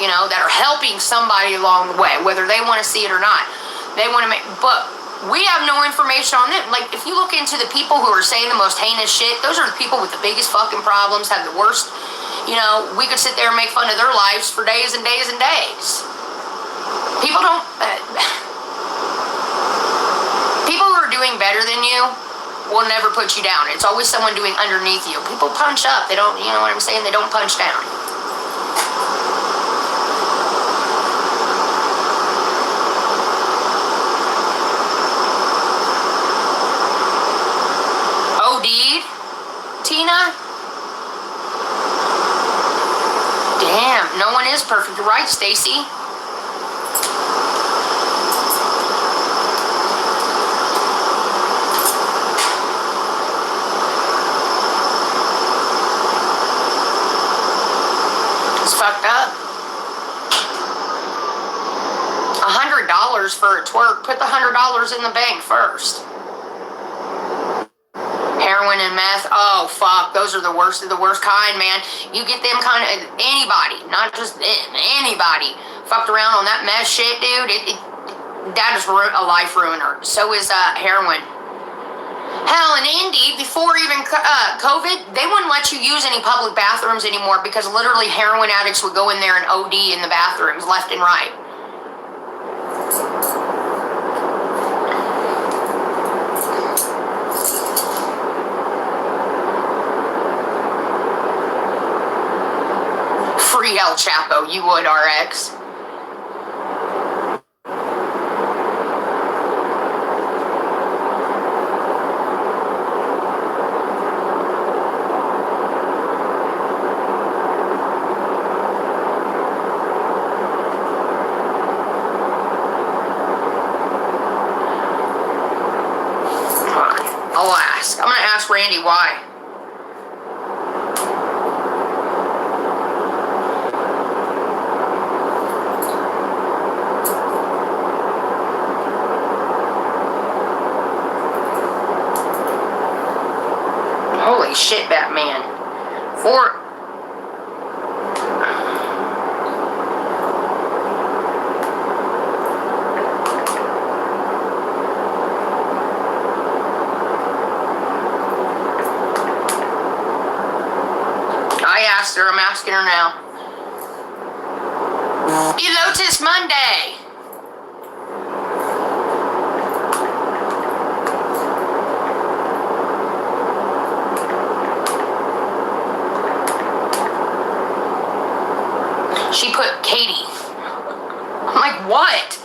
that are helping somebody along the way, whether they want to see it or not. They want to but we have no information on them. Like, if you look into the people who are saying the most heinous shit, those are the people with the biggest fucking problems, have the worst, we could sit there and make fun of their lives for days and days and days. People don't, people who are doing better than you will never put you down. It's always someone doing underneath you. People punch up. They don't, you know what I'm saying? They don't punch down. OD'd? Tina? Damn, no one is perfect. You're right, Stacy. Fucked up. $100 for a twerk. Put the $100 in the bank first. Heroin and meth. Oh fuck, those are the worst of the worst kind, man. You get them kind of anybody, not just them, anybody fucked around on that meth shit, dude. That is a life ruiner. So is heroin. Hell, in Indy, before even COVID, they wouldn't let you use any public bathrooms anymore because literally heroin addicts would go in there and OD in the bathrooms left and right. Free El Chapo, you would, RX. I'm gonna ask Randy why. Holy shit, Batman. I'm asking her now. Elotus Monday. She put Katie. I'm like, what?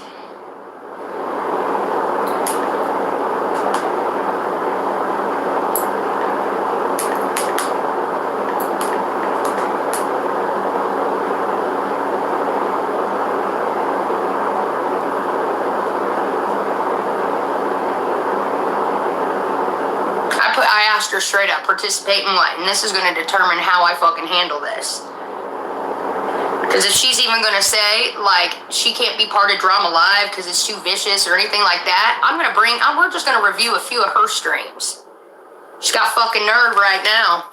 I asked her straight up, participate in what? And this is going to determine how I fucking handle this. Because if she's even going to say, like, she can't be part of Drama Live because it's too vicious or anything like that, we're just going to review a few of her streams. She's got fucking nerve right now.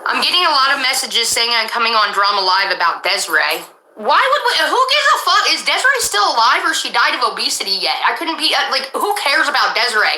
I'm getting a lot of messages saying I'm coming on Drama Live about Desiree. Why would we, who gives a fuck? Is Desiree still alive or she died of obesity yet? I couldn't be, who cares about Desiree?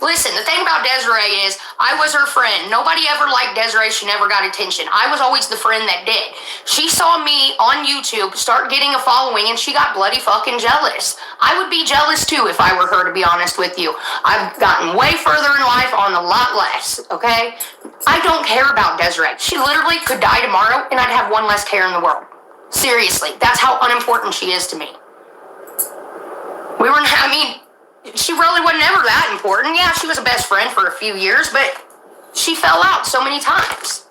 Listen, the thing about Desiree is, I was her friend. Nobody ever liked Desiree. She never got attention. I was always the friend that did. She saw me on YouTube start getting a following and she got bloody fucking jealous. I would be jealous too if I were her, to be honest with you. I've gotten way further in life on a lot less, okay? I don't care about Desiree. She literally could die tomorrow and I'd have one less care in the world. Seriously, that's how unimportant she is to me. She really wasn't ever that important. Yeah, she was a best friend for a few years, but she fell out so many times.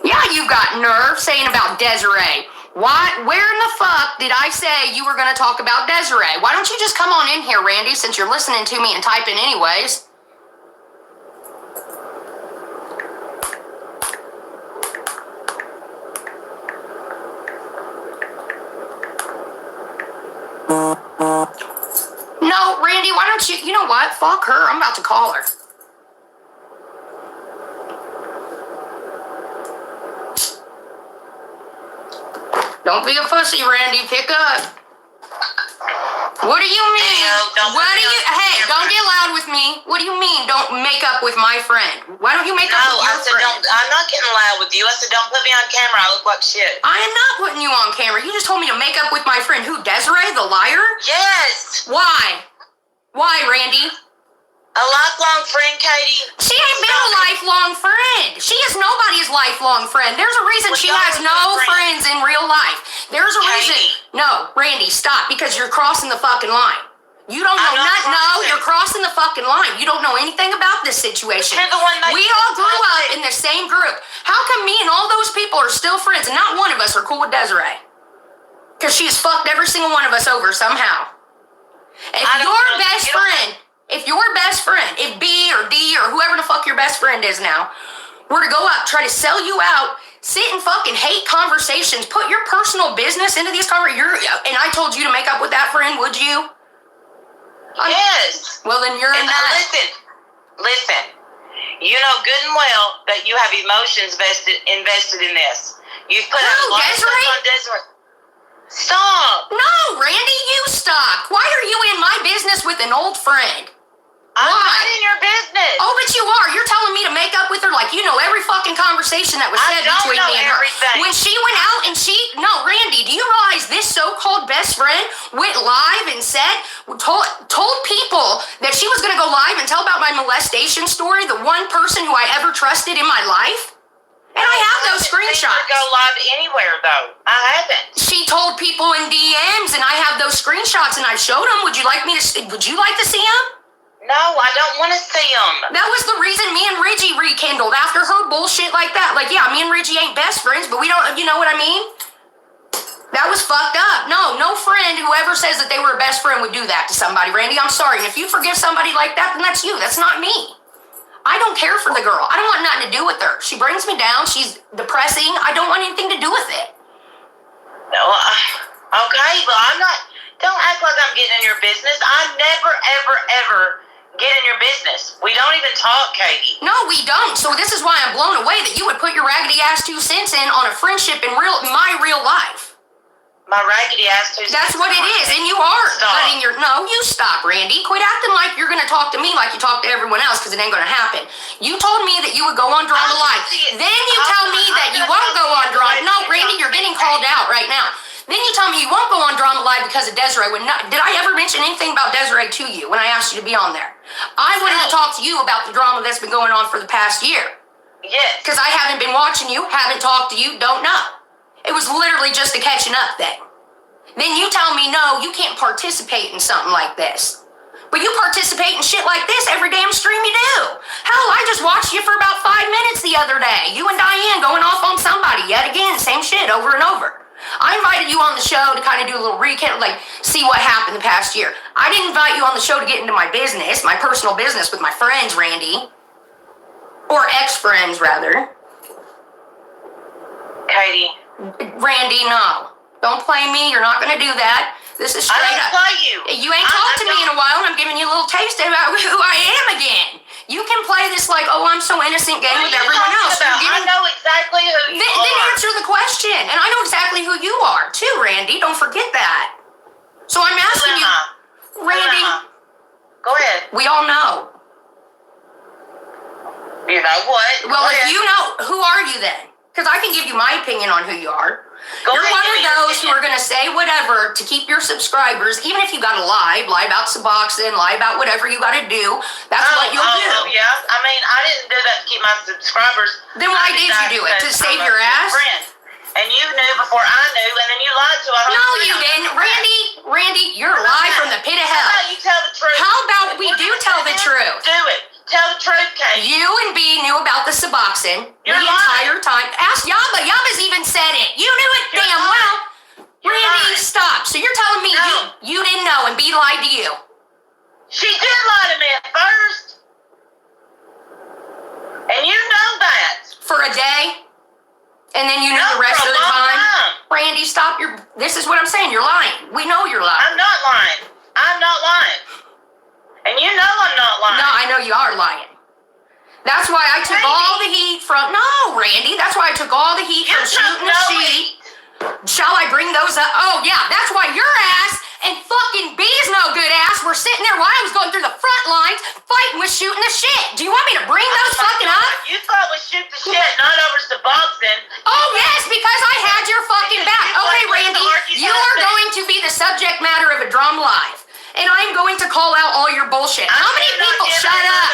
Yeah, you got nerve saying about Desiree. Why? Where in the fuck did I say you were going to talk about Desiree? Why don't you just come on in here, Randy, since you're listening to me and typing anyways? No, Randy, why don't you know what? Fuck her. I'm about to call her. Don't be a pussy, Randy. Pick up. What do you mean? Hey, don't get loud with me. What do you mean, don't make up with my friend? Why don't you make up with your friend? I'm not getting loud with you. I said, don't put me on camera. I look like shit. I am not putting you on camera. You just told me to make up with my friend. Who, Desiree, the liar? Yes. Why? Why, Randy? A lifelong friend, Katie. She ain't been a lifelong friend. She is nobody's lifelong friend. There's a reason she has no friends in real life. There's a reason. No, Randy, stop, because you're crossing the fucking line. You don't know you're crossing the fucking line. You don't know anything about this situation. We all grew up in the same group. How come me and all those people are still friends and not one of us are cool with Desiree? Because she's fucked every single one of us over somehow. If your best friend, if B or D or whoever the fuck your best friend is now, were to go up, try to sell you out, sit and fucking hate conversations, put your personal business into these conversations, and I told you to make up with that friend, would you? Yes. Well, then you're in that. Listen. You know good and well that you have emotions invested in this. You've put a lot of stuff on Desiree. Stop. No, Randy, you stop. Why are you in my business with an old friend? I'm not in your business. Oh, but you are. You're telling me to make up with her like you know every fucking conversation that was said between me and her. When she went out and Randy, do you realize this so-called best friend went live and told people that she was going to go live and tell about my molestation story, the one person who I ever trusted in my life? And I have those screenshots. I haven't go live anywhere, though. I haven't. She told people in DMs, and I have those screenshots, and I showed them. Would you like to see them? No, I don't want to see them. That was the reason me and Reggie rekindled after her bullshit like that. Like, yeah, me and Reggie ain't best friends, but we don't, you know what I mean? That was fucked up. No friend, whoever says that they were a best friend would do that to somebody, Randy. I'm sorry. And if you forgive somebody like that, then that's you. That's not me. I don't care for the girl. I don't want nothing to do with her. She brings me down. She's depressing. I don't want anything to do with it. No, okay, but I'm not, don't act like I'm getting in your business. I never, ever, ever get in your business. We don't even talk, Katie. No, we don't. So this is why I'm blown away that you would put your raggedy ass 2 cents in on a friendship in my real life. My raggedy ass 2 cents. That's what it is, and you are letting you stop, Randy. Quit acting like you're gonna talk to me like you talk to everyone else, because it ain't gonna happen. You told me that you would go on Drama Live. Then you tell me that you won't go on Drama. No, Randy, you're getting called out right now. Then you tell me you won't go on Drama Live because of Desiree. Did I ever mention anything about Desiree to you when I asked you to be on there? I wanted to talk to you about the drama that's been going on for the past year. Yes. Because I haven't been watching you, haven't talked to you, don't know. It was literally just a catching up thing. Then you tell me, no, you can't participate in something like this. But you participate in shit like this every damn stream you do. Hell, I just watched you for about 5 minutes the other day. You and Diane going off on somebody yet again, same shit over and over. I invited you on the show to kind of do a little recap, like see what happened the past year. I didn't invite you on the show to get into my business, my personal business with my friends, Randy. Or ex-friends, rather. Katie. Randy, no. Don't play me. You're not going to do that. This is straight up. I don't play you. You ain't talked to me in a while, and I'm giving you a little taste about who I am again. You can play this like, oh, I'm so innocent game with everyone else. I know exactly who you are. Then answer the question. And I know exactly who you are, too, Randy. Don't forget that. So I'm asking you, Randy. Go ahead. We all know. You know what? Well, if you know, who are you then? Because I can give you my opinion on who you are. You're one of those who are going to say whatever to keep your subscribers, even if you got to lie about Suboxone, lie about whatever you got to do. That's what you'll do. Oh, yeah. I mean, I didn't do that to keep my subscribers. Then why did you do it? To save your ass? And you knew before I knew, and then you lied to us. No, you didn't. Randy, you're a lie from the pit of hell. How about you tell the truth? How about we do tell the truth? Do it. Tell the truth, Kate. You and B knew about the Suboxone the entire time. Ask Yaba. Yaba's even said it. You knew it damn well. Randy, stop. So you're telling me you didn't know and B lied to you? She did lie to me at first. And you know that. For a day? And then you knew the rest of the time? Randy, stop your... This is what I'm saying. You're lying. We know you're lying. I'm not lying. I'm not lying. And you know I'm not lying. No, I know you are lying. That's why I took all the heat from... No, Randy. That's why I took all the heat from shooting the sheet. Shall I bring those up. Oh, yeah, that's why your ass and fucking B's no good ass were sitting there while I was going through the front lines fighting with shooting the shit. Do you want me to bring those fucking up? You thought we shoot the shit, not over Suboxone. Oh, yes, because I had your fucking back. Okay, Randy, you are going to be the subject matter of a Drama Live. And I'm going to call out all your bullshit. How many people, shut up.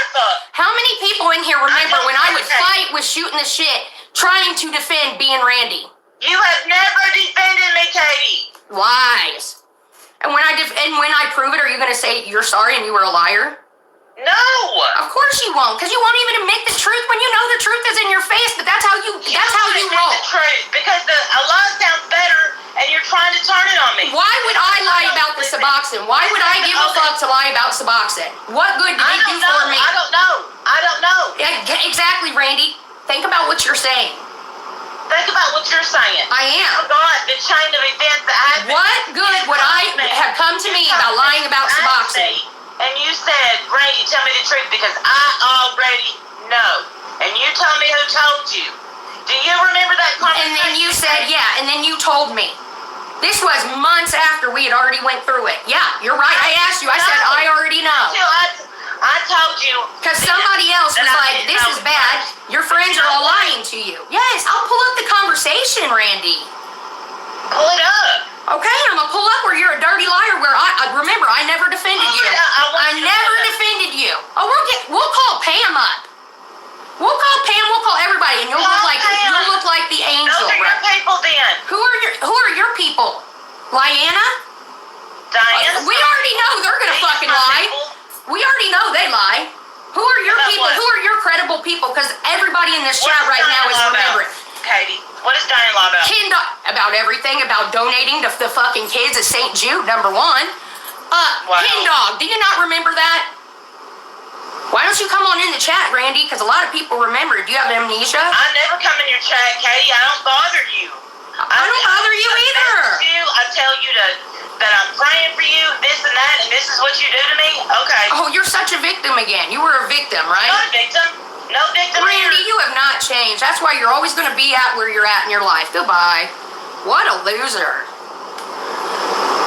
How many people in here remember when I would fight with shooting the shit trying to defend B and Randy? You have never defended me, Katie. Lies. And when I prove it, are you going to say you're sorry and you were a liar? No. Of course you won't, because you won't even admit the truth when you know the truth is in your face. But that's how you roll. The truth, because a lie sounds better, and you're trying to turn it on me. Why would I lie about the Suboxone? Why would I give a fuck to lie about Suboxone? What good did it do for me? I don't know. Yeah, exactly, Randy. Think about what you're saying. Think about what you're saying. I am. Oh God, the chain of events that happened. What good would I have come to me about lying about Suboxone? And you said, Randy, tell me the truth because I already know. And you told me who told you. Do you remember that conversation? And then you said, yeah, and then you told me. This was months after we had already went through it. Yeah, you're right. I asked you. I said, I already know. I told you. Because somebody else was like, this is bad. Your friends are all lying to you. Yes, I'll pull up the conversation, Randy. Pull it up. Okay, I'm going to pull up where you're a dirty liar where remember, I never defended you. I never defended you. Oh, we'll call Pam up. We'll call Pam, we'll call everybody, and you'll look like the angel. Those are your people then. Who are your people? Lyanna? Diana. We already know they're gonna fucking lie. We already know they lie. Who are your people? Who are your credible people? Because everybody in this chat right now is remembering. Katie, what is Diana law about? About everything, about donating to the fucking kids at St. Jude, number one. Wow. Ken Dog, do you not remember that? Why don't you come on in the chat, Randy? Because a lot of people remember. Do you have amnesia? I never come in your chat, Katie. I don't bother you. I don't bother you either. I tell you that I'm praying for you, this and that, and this is what you do to me? Okay. Oh, you're such a victim again. You were a victim, right? Not a victim. No victim. Randy, you have not changed. That's why you're always going to be at where you're at in your life. Goodbye. What a loser.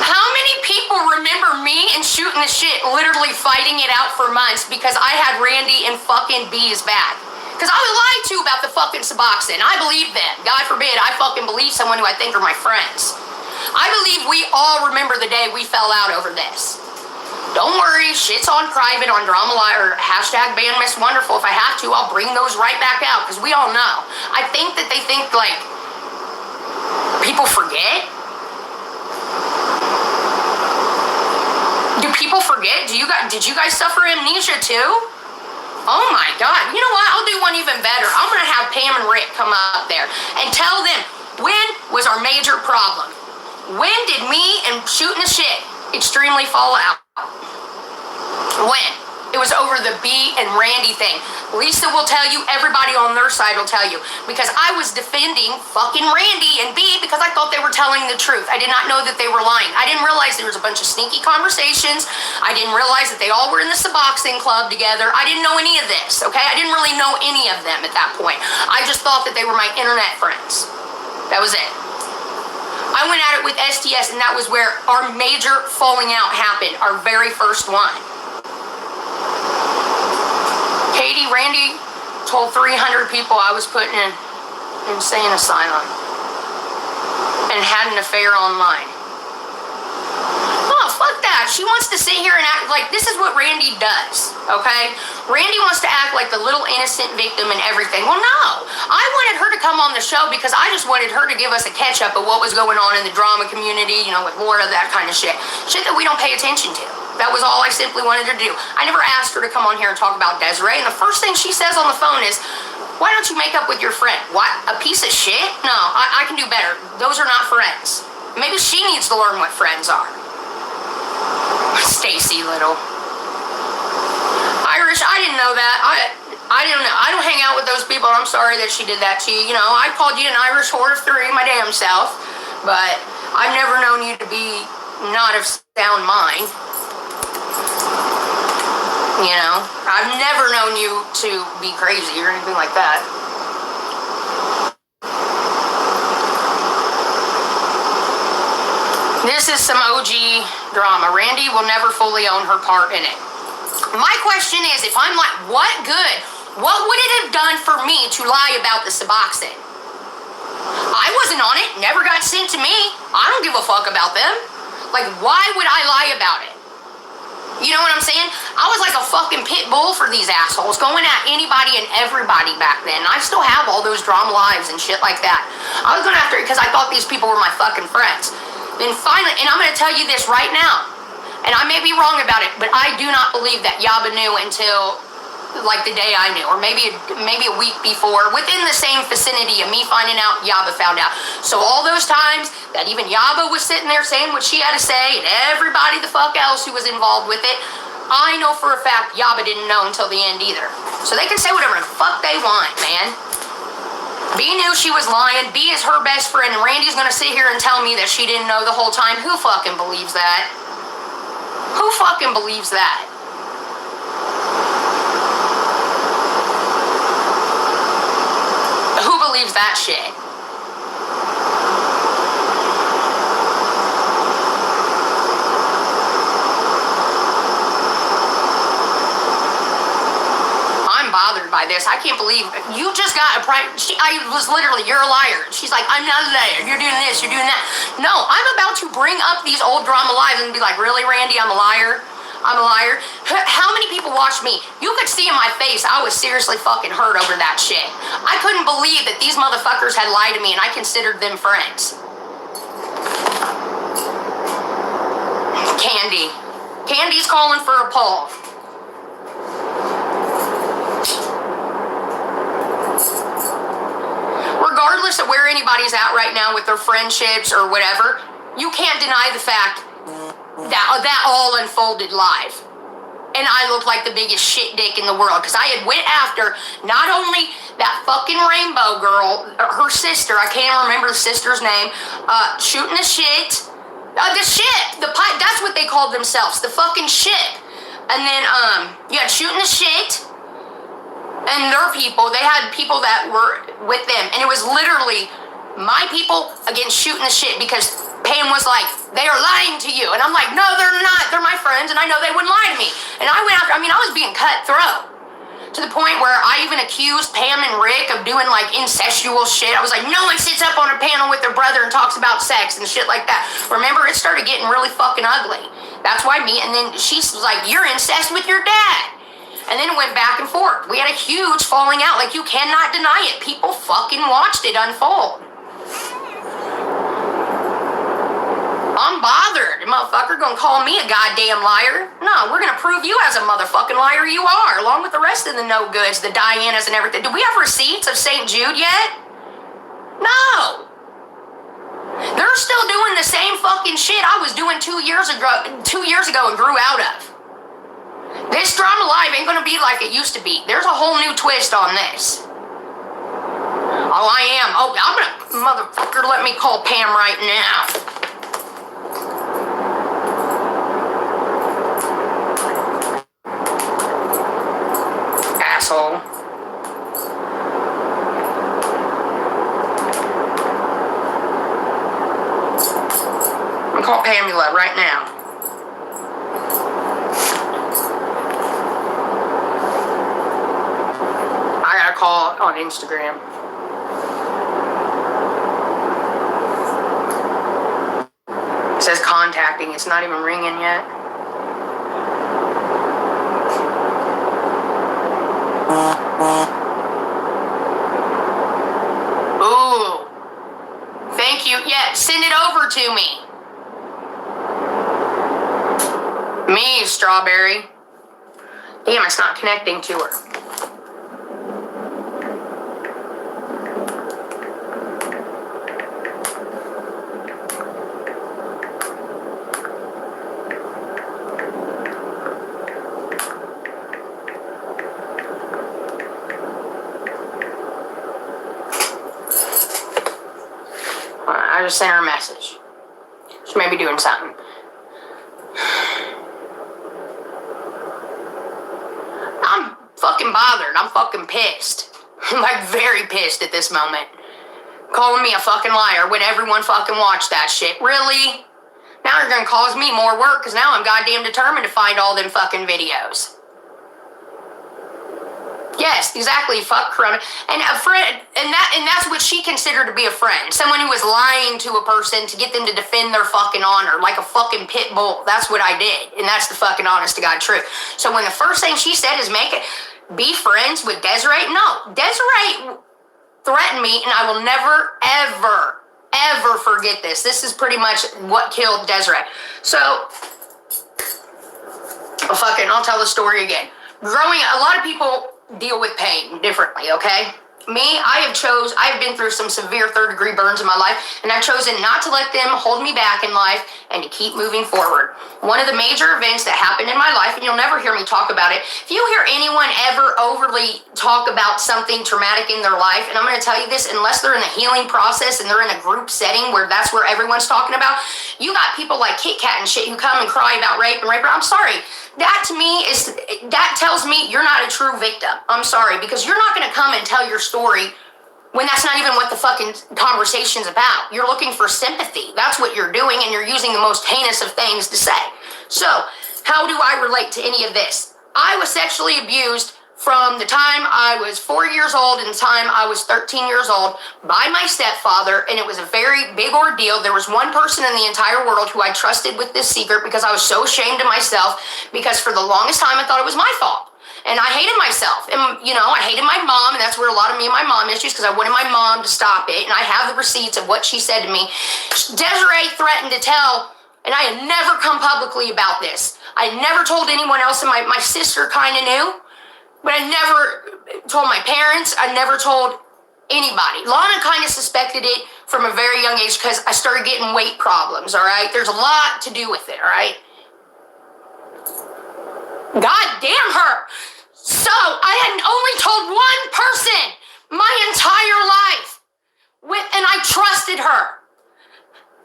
How many people remember me and shooting the shit, literally fighting it out for months because I had Randy and fucking B's back? Because I was lied to about the fucking Suboxone. I believe them. God forbid I fucking believe someone who I think are my friends. I believe we all remember the day we fell out over this. Don't worry, shit's on private on Drama Live or hashtag Ban Miss Wonderful. If I have to, I'll bring those right back out because we all know. I think that they think like people forget. Do people forget? Did you guys suffer amnesia too? Oh my God. You know what? I'll do one even better. I'm going to have Pam and Rick come up there and tell them when was our major problem. When did me and shooting the shit extremely fall out? When? It was over the B and Randy thing. Lisa will tell you, everybody on their side will tell you. Because I was defending fucking Randy and B because I thought they were telling the truth. I did not know that they were lying. I didn't realize there was a bunch of sneaky conversations. I didn't realize that they all were in the Suboxone Club together. I didn't know any of this, okay? I didn't really know any of them at that point. I just thought that they were my internet friends. That was it. I went at it with STS, and that was where our major falling out happened, our very first one. Katie, Randy told 300 people I was put in an insane asylum and had an affair online. Oh, fuck that. She wants to sit here and act like this is what Randy does, okay? Randy wants to act like the little innocent victim and everything. Well, no. I wanted her to come on the show because I just wanted her to give us a catch-up of what was going on in the drama community, you know, with Laura, that kind of shit. Shit that we don't pay attention to. That was all I simply wanted her to do. I never asked her to come on here and talk about Desiree, and the first thing she says on the phone is, why don't you make up with your friend? What, a piece of shit? No, I can do better. Those are not friends. Maybe she needs to learn what friends are. Stacy Little. Irish, I didn't know that. I didn't know. I don't hang out with those people. I'm sorry that she did that to you. You know, I called you an Irish whore of three my damn self, but I've never known you to be not of sound mind. You know, I've never known you to be crazy or anything like that. This is some OG drama. Randy will never fully own her part in it. My question is, if I'm like, what good? What would it have done for me to lie about the Suboxone? I wasn't on it. Never got sent to me. I don't give a fuck about them. Like, why would I lie about it? You know what I'm saying? I was like a fucking pit bull for these assholes, going at anybody and everybody back then. I still have all those drama lives and shit like that. I was going after it because I thought these people were my fucking friends. Then finally, and I'm going to tell you this right now, and I may be wrong about it, but I do not believe that Yaba knew until like the day I knew, or maybe a week before, within the same vicinity of me finding out, Yaba found out. So all those times that even Yaba was sitting there saying what she had to say, and everybody the fuck else who was involved with it, I know for a fact Yaba didn't know until the end either. So they can say whatever the fuck they want, man. B knew she was lying. B is her best friend, and Randy's gonna sit here and tell me that she didn't know the whole time. Who fucking believes that? Who fucking believes that? Who believes that shit? I'm bothered by this. I can't believe you just got a I was literally, you're a liar. She's like, I'm not a liar. You're doing this, you're doing that. No, I'm about to bring up these old drama lives and be like, really, Randy, I'm a liar? I'm a liar. How many people watched me? You could see in my face I was seriously fucking hurt over that shit. I couldn't believe that these motherfuckers had lied to me and I considered them friends. Candy. Candy's calling for a poll. Regardless of where anybody's at right now with their friendships or whatever, you can't deny the fact that all unfolded live. And I looked like the biggest shit dick in the world because I had went after not only that fucking Rainbow girl, her sister, I can't remember the sister's name, shooting the shit. That's what they called themselves, the fucking shit. And then, shooting the shit. And their people, they had people that were with them. And it was literally my people against shooting the shit because Pam was like, they are lying to you. And I'm like, no, they're not. They're my friends, and I know they wouldn't lie to me. And I went after, I was being cutthroat. To the point where I even accused Pam and Rick of doing, like, incestual shit. I was like, no one sits up on a panel with their brother and talks about sex and shit like that. Remember, it started getting really fucking ugly. That's why and then she was like, you're incest with your dad. And then it went back and forth. We had a huge falling out. Like, you cannot deny it. People fucking watched it unfold. I'm bothered. The motherfucker gonna call me a goddamn liar? No, we're gonna prove you as a motherfucking liar you are, along with the rest of the no-goods, the Dianas and everything. Do we have receipts of St. Jude yet? No. They're still doing the same fucking shit I was doing 2 years ago and grew out of. This drama live ain't gonna be like it used to be. There's a whole new twist on this. Oh, I am. Oh, I'm gonna, motherfucker, let me call Pam right now. Asshole. I'm gonna call Pamela right now. I gotta call on Instagram. It says contacting. It's not even ringing yet. Ooh. Thank you. Yeah, send it over to me. Me, Strawberry. Damn, it's not connecting to her. I just sent her a message. She may be doing something. I'm fucking bothered. I'm fucking pissed. I'm like very pissed at this moment. Calling me a fucking liar when everyone fucking watched that shit. Really? Now you're gonna cause me more work because now I'm goddamn determined to find all them fucking videos. Yes, exactly. Fuck Corona. And a friend, and that's what she considered to be a friend. Someone who was lying to a person to get them to defend their fucking honor, like a fucking pit bull. That's what I did, and that's the fucking honest to God truth. So when the first thing she said is be friends with Desiree, no, Desiree threatened me, and I will never, ever forget this. This is pretty much what killed Desiree. So, I'll tell the story again. A lot of people deal with pain differently, okay? Me, I've been through some severe third-degree burns in my life, and I've chosen not to let them hold me back in life and to keep moving forward. One of the major events that happened in my life, and you'll never hear me talk about it, if you hear anyone ever overly talk about something traumatic in their life, and I'm going to tell you this, unless they're in the healing process and they're in a group setting where that's where everyone's talking about, you got people like Kit Kat and shit who come and cry about rape and rape. I'm sorry. That to me that tells me you're not a true victim. I'm sorry, because you're not going to come and tell your story when that's not even what the fucking conversation's about. You're looking for sympathy. That's what you're doing, and you're using the most heinous of things to say. So, how do I relate to any of this? I was sexually abused from the time I was 4 years old and the time I was 13 years old by my stepfather, and it was a very big ordeal. There was one person in the entire world who I trusted with this secret because I was so ashamed of myself, because for the longest time I thought it was my fault. And I hated myself. And, I hated my mom, and that's where a lot of me and my mom issues, because I wanted my mom to stop it, and I have the receipts of what she said to me. Desiree threatened to tell, and I had never come publicly about this. I had never told anyone else, and my sister kind of knew. But I never told my parents. I never told anybody. Lana kind of suspected it from a very young age because I started getting weight problems, all right? There's a lot to do with it, all right? God damn her. So I had only told one person my entire life, and I trusted her.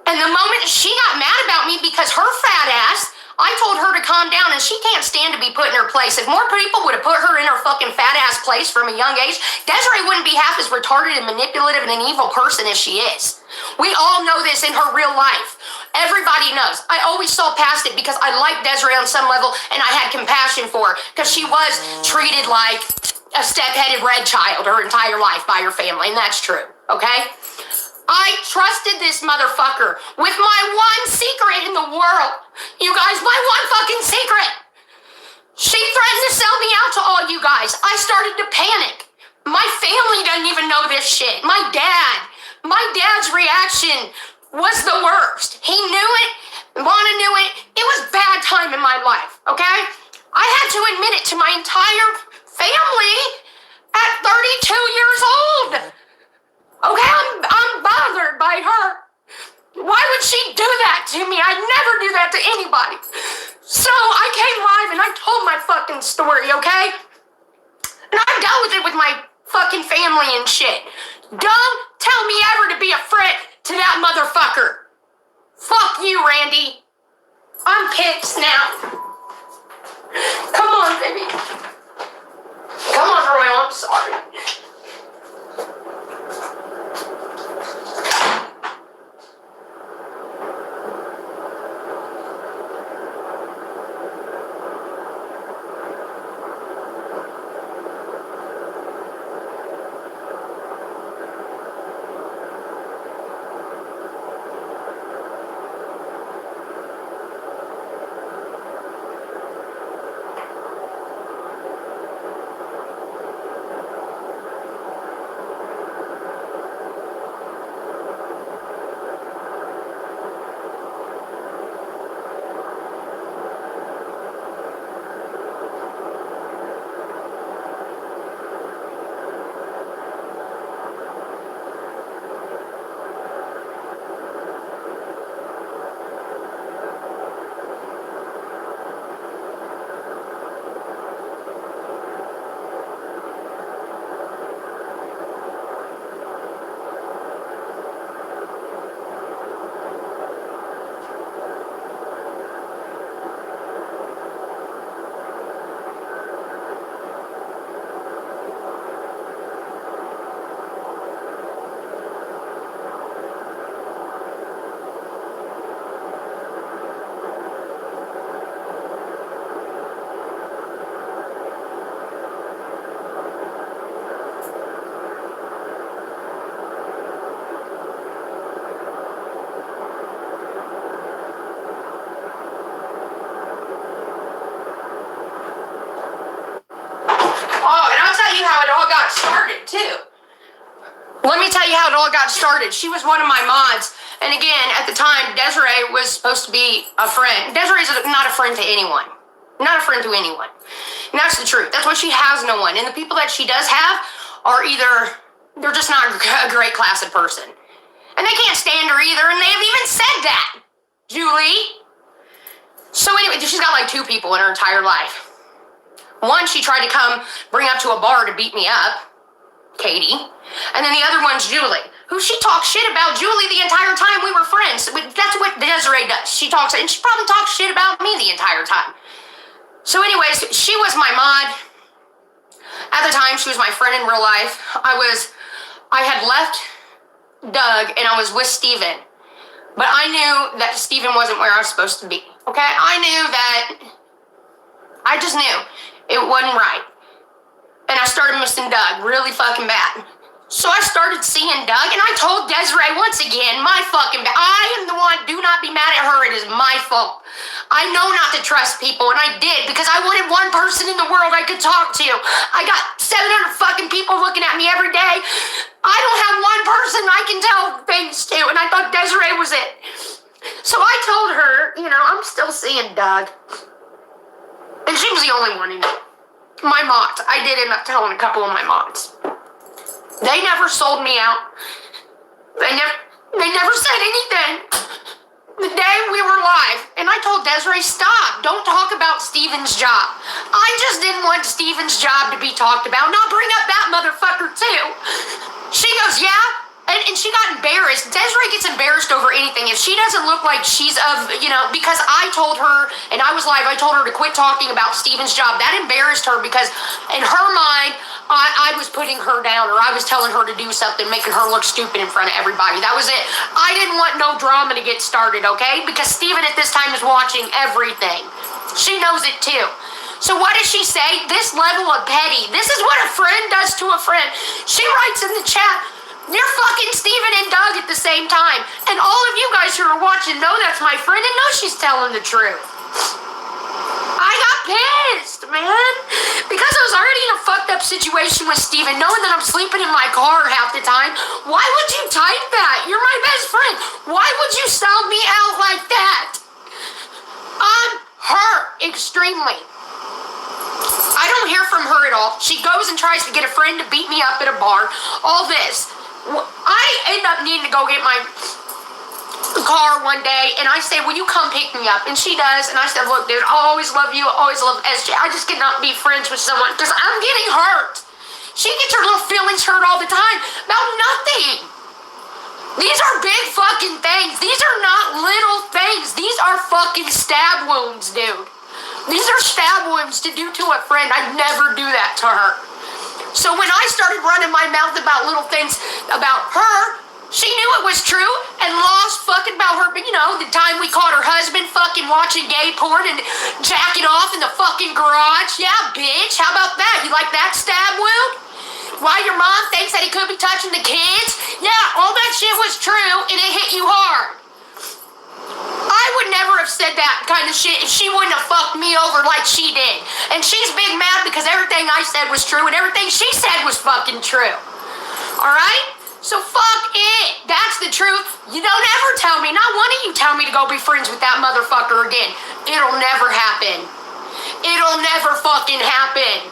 And the moment she got mad about me because her fat ass, I told her to calm down, and she can't stand to be put in her place. If more people would have put her in her fucking fat ass place from a young age, Desiree wouldn't be half as retarded and manipulative and an evil person as she is. We all know this in her real life. Everybody knows. I always saw past it because I liked Desiree on some level, and I had compassion for her because she was treated like a step-headed red child her entire life by her family, and that's true, okay? I trusted this motherfucker with my one secret in the world. You guys, my one fucking secret. She threatened to sell me out to all you guys. I started to panic. My family doesn't even know this shit. My dad's reaction was the worst. He knew it. Lana knew it. It was bad time in my life, okay? I had to admit it to my entire family at 32 years old. Okay, I'm bothered by her. Why would she do that to me? I'd never do that to anybody. So I came live and I told my fucking story, okay? And I dealt with it with my fucking family and shit. Don't tell me ever to be a friend to that motherfucker. Fuck you, Randy. I'm pissed now. Come on, baby. Come on, Royal, I'm sorry. too. Let me tell you how it all got started. She was one of my mods. And again, at the time, Desiree was supposed to be a friend. Desiree's not a friend to anyone. Not a friend to anyone. And that's the truth. That's why she has no one. And the people that she does have are either, they're just not a great class of person. And they can't stand her either. And they have even said that. Julie. So anyway, she's got like 2 people in her entire life. One, she tried to come bring up to a bar to beat me up. Katie. And then the other one's Julie, who she talks shit about Julie the entire time we were friends. That's what Desiree does. She talks, and she probably talks shit about me the entire time. So anyways, she was my mod. At the time, she was my friend in real life. I had left Doug, and I was with Steven. But I knew that Steven wasn't where I was supposed to be. Okay? I just knew it wasn't right. And I started missing Doug really fucking bad. So I started seeing Doug, and I told Desiree once again, my fucking bad. I am the one, do not be mad at her, it is my fault. I know not to trust people, and I did, because I wanted one person in the world I could talk to. I got 700 fucking people looking at me every day. I don't have one person I can tell things to, and I thought Desiree was it. So I told her, I'm still seeing Doug. And she was the only one who knew. My mods. I did end up telling a couple of my mods. They never sold me out. They never said anything. The day we were live, and I told Desiree, stop. Don't talk about Steven's job. I just didn't want Steven's job to be talked about. Not bring up that motherfucker too. She goes, yeah? And she got embarrassed. Desiree gets embarrassed over anything. If she doesn't look like she's because I told her, and I was live, I told her to quit talking about Steven's job. That embarrassed her because in her mind, I was putting her down, or I was telling her to do something, making her look stupid in front of everybody. That was it. I didn't want no drama to get started, okay? Because Steven at this time is watching everything. She knows it too. So what does she say? This level of petty. This is what a friend does to a friend. She writes in the chat, you're fucking Steven and Doug at the same time. And all of you guys who are watching know that's my friend and know she's telling the truth. I got pissed, man. Because I was already in a fucked up situation with Steven, knowing that I'm sleeping in my car half the time. Why would you type that? You're my best friend. Why would you sell me out like that? I'm hurt extremely. I don't hear from her at all. She goes and tries to get a friend to beat me up at a bar. All this. I end up needing to go get my car one day, and I say, will you come pick me up? And she does, and I said, look, dude, I'll always love you. I'll always love SJ. I just cannot be friends with someone because I'm getting hurt. She gets her little feelings hurt all the time about nothing. These are big fucking things. These are not little things. These are fucking stab wounds, dude. These are stab wounds to do to a friend. I'd never do that to her. So when I started running my mouth about little things about her, she knew it was true and lost fucking about her. But the time we caught her husband fucking watching gay porn and jacking off in the fucking garage. Yeah, bitch. How about that? You like that stab wound? Why your mom thinks that he could be touching the kids? Yeah, all that shit was true and it hit you hard. I would never have said that kind of shit if she wouldn't have fucked me over like she did. And she's big mad because everything I said was true and everything she said was fucking true. Alright? So fuck it. That's the truth. You don't ever tell me, not one of you tell me to go be friends with that motherfucker again. It'll never happen. It'll never fucking happen.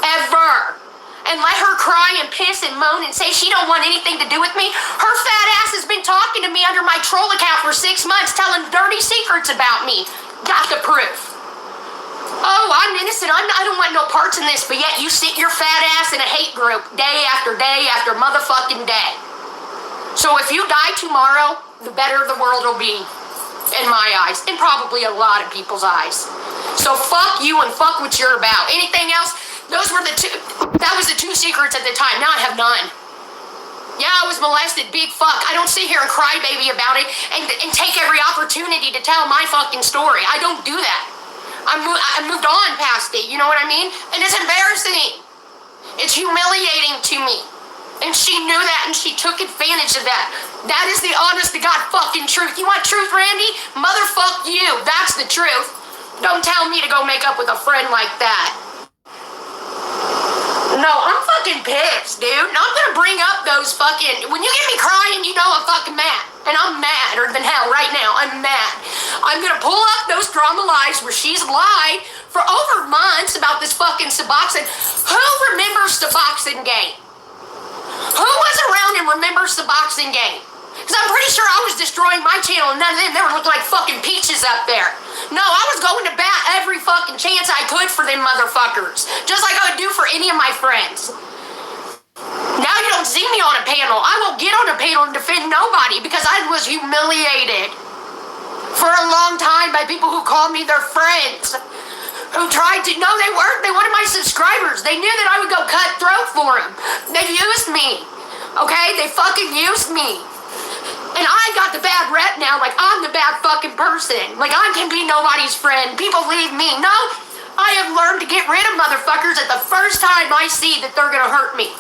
Ever. And let her cry and piss and moan and say she don't want anything to do with me. Her fat ass has been talking to me under my troll account for 6 months, telling dirty secrets about me. Got the proof. Oh, I'm innocent. I don't want no parts in this, but yet you sit your fat ass in a hate group day after motherfucking day. So if you die tomorrow, the better the world will be in my eyes, and probably a lot of people's eyes. So fuck you and fuck what you're about. Anything else? Those were that was the 2 secrets at the time. Now I have none. Yeah, I was molested, big fuck. I don't sit here and cry baby about it and take every opportunity to tell my fucking story. I don't do that. I moved on past it, you know what I mean? And it's embarrassing. It's humiliating to me. And she knew that and she took advantage of that. That is the honest to God fucking truth. You want truth, Randy? Motherfuck you. That's the truth. Don't tell me to go make up with a friend like that. No, I'm fucking pissed, dude. And I'm gonna bring up those fucking... When you get me crying, you know I'm fucking mad. And I'm madder than hell right now. I'm mad. I'm gonna pull up those drama lives where she's lied for over months about this fucking Suboxone. Who remembers Suboxone Gate? Who was around and remembers Suboxone Gate? Because I'm pretty sure I was destroying my channel and none of them, they were looking like fucking peaches up there. No, I was going to bat every fucking chance I could for them motherfuckers. Just like I would do for any of my friends. Now you don't see me on a panel. I won't get on a panel and defend nobody because I was humiliated for a long time by people who called me their friends. Who tried to, no they weren't, they wanted my subscribers. They knew that I would go cutthroat for them. They used me, okay? They fucking used me. And I got the bad rep now, like I'm the bad fucking person. Like I can be nobody's friend. People leave me. No, I have learned to get rid of motherfuckers at the first time I see that they're gonna hurt me.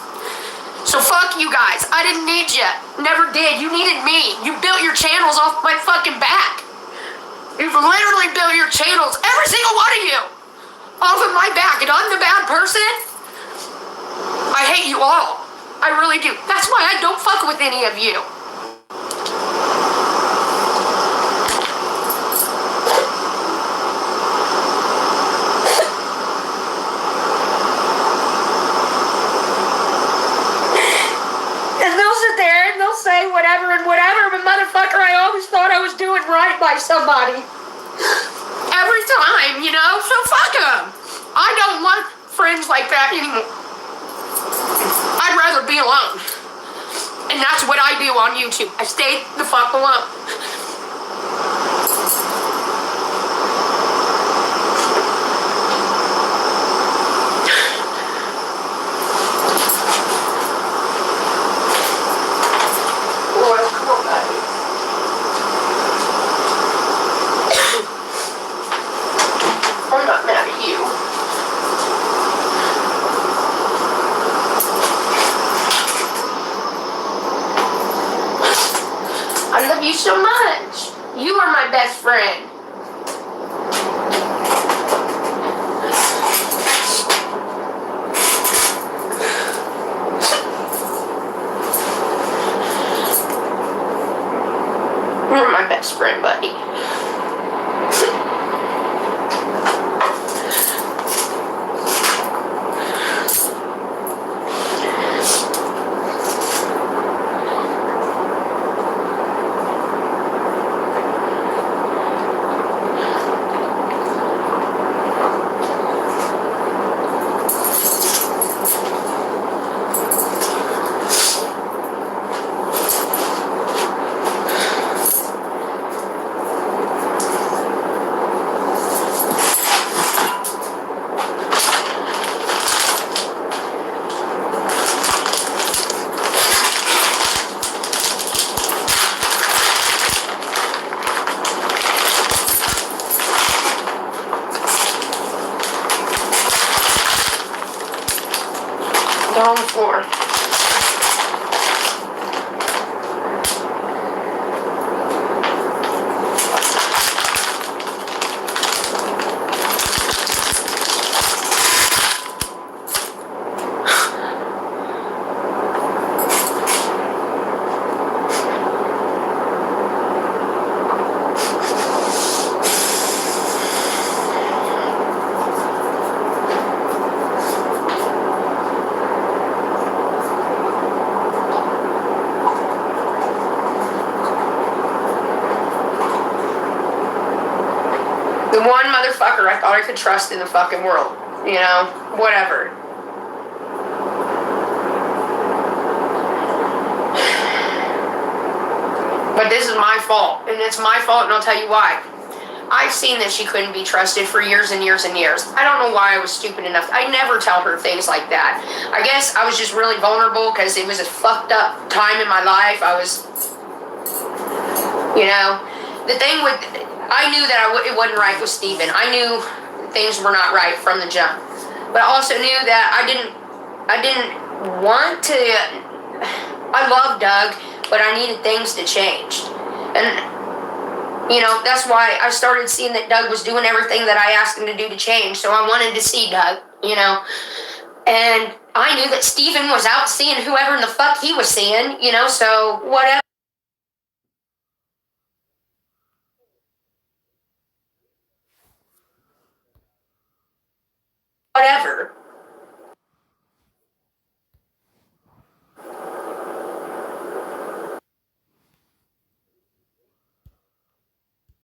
So fuck you guys. I didn't need you. Never did. You needed me. You built your channels off my fucking back. You've literally built your channels, every single one of you, off of my back. And I'm the bad person? I hate you all. I really do. That's why I don't fuck with any of you. Say whatever and whatever, but motherfucker, I always thought I was doing right by somebody. Every time, you know? So fuck them. I don't want friends like that anymore. I'd rather be alone. And that's what I do on YouTube. I stay the fuck alone. I love you so much. You are my best friend. You're my best friend, buddy. They're on the floor. The one motherfucker I thought I could trust in the fucking world. You know? Whatever. But this is my fault. And it's my fault, and I'll tell you why. I've seen that she couldn't be trusted for years and years and years. I don't know why I was stupid enough. I never tell her things like that. I guess I was just really vulnerable because it was a fucked up time in my life. I was, you know, the thing with, I knew that it wasn't right with Steven. I knew things were not right from the jump. But I also knew that I didn't want to, I love Doug, but I needed things to change. And you know, that's why I started seeing that Doug was doing everything that I asked him to do to change. So I wanted to see Doug, you know. And I knew that Steven was out seeing whoever in the fuck he was seeing, you know, so whatever. Whatever.